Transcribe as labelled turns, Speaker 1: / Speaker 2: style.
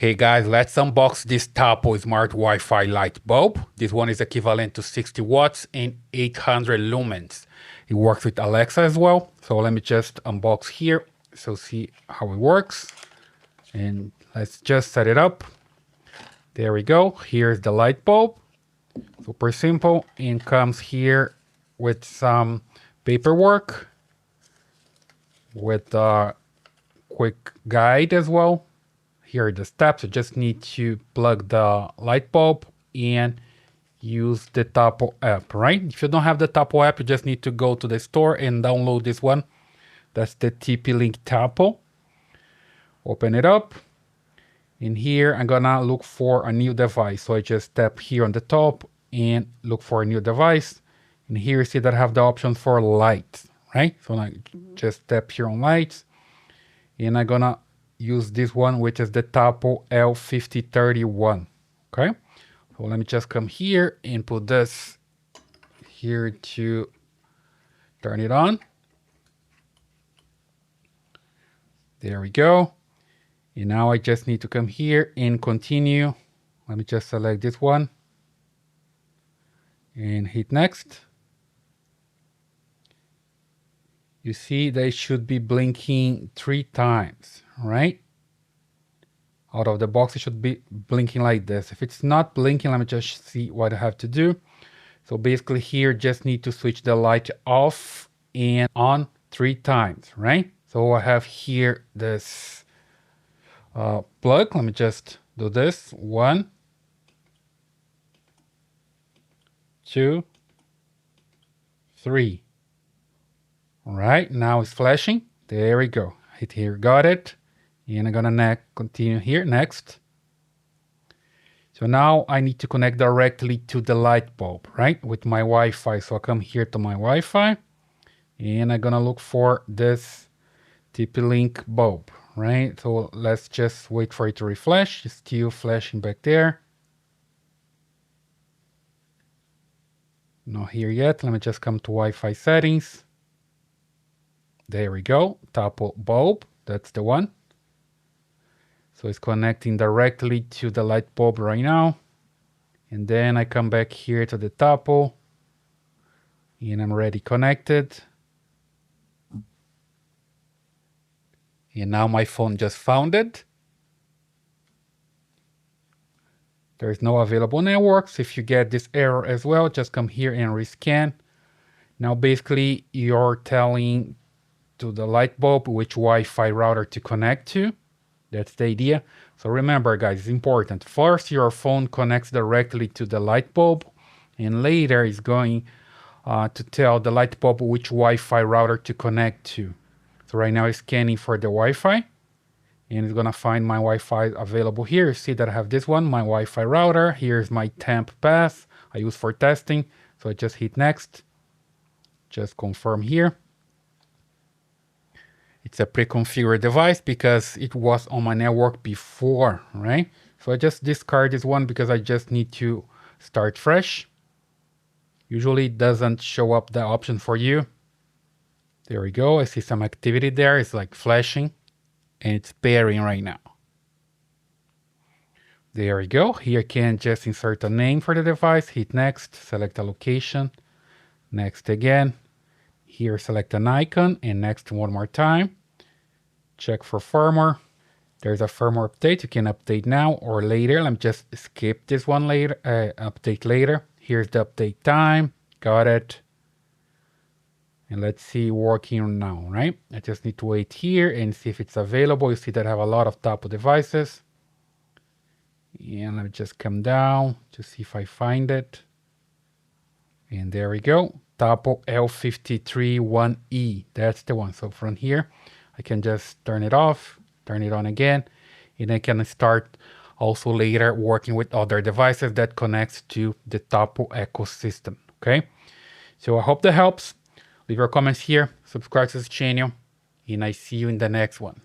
Speaker 1: Hey guys, let's unbox this Tapo Smart Wi-Fi light bulb. This one is equivalent to 60 watts and 800 lumens. It works with Alexa as well. So let me just unbox here so see how it works. And let's just set it up. There we go. Here's the light bulb. Super simple, and comes here with some paperwork with a quick guide as well. Here are the steps. You just need to plug the light bulb and use the Tapo app, right? If you don't have the Tapo app, you just need to go to the store and download this one. That's the TP-Link Tapo. Open it up. In here, I'm gonna look for a new device. So I just tap here on the top and look for a new device. And here you see that I have the option for lights, right? So I just tap here on lights. And I'm gonna use this one, which is the Tapo L531. Okay, so let me just come here and put this here to turn it on. There we go. And now I just need to come here and continue. Let me just select this one and hit next. You see they should be blinking 3 times, right? Out of the box, it should be blinking like this. If it's not blinking, let me just see what I have to do. So basically here, just need to switch the light off and on 3 times, right? So I have here this plug. Let me just do this. 1, 2, 3. All right, now it's flashing. There we go. Hit here, got it. And I'm gonna continue here, next. So now I need to connect directly to the light bulb, right? With my Wi-Fi. So I come here to my Wi-Fi and I'm gonna look for this TP-Link bulb, right? So let's just wait for it to refresh. It's still flashing back there. Not here yet. Let me just come to Wi-Fi settings. There we go. Tapo bulb, that's the one. So it's connecting directly to the light bulb right now. And then I come back here to the Tapo and I'm already connected. And now my phone just found it. There's no available networks. If you get this error as well, just come here and rescan. Now basically you're telling to the light bulb which Wi-Fi router to connect to. That's the idea. So remember guys, it's important. First your phone connects directly to the light bulb and later it's going to tell the light bulb which Wi-Fi router to connect to. So right now it's scanning for the Wi-Fi and it's gonna find my Wi-Fi available here. You see that I have this one, my Wi-Fi router. Here's my temp path I use for testing. So I just hit next, just confirm here. It's a pre-configured device because it was on my network before, right? So I just discard this one because I just need to start fresh. Usually it doesn't show up the option for you. There we go. I see some activity there. It's like flashing and it's pairing right now. There we go. Here you can just insert a name for the device, hit next, select a location, next again. Here, select an icon and next one more time. Check for firmware. There's a firmware update. You can update now or later. Let me just skip this one later, update later. Here's the update time. Got it. And let's see working now, right? I just need to wait here and see if it's available. You see that I have a lot of Tapo devices. And let me just come down to see if I find it. And there we go. Tapo L531E. That's the one. So from here, I can just turn it off, turn it on again, and I can start also later working with other devices that connects to the Tapo ecosystem. Okay. So I hope that helps. Leave your comments here, subscribe to this channel, and I see you in the next one.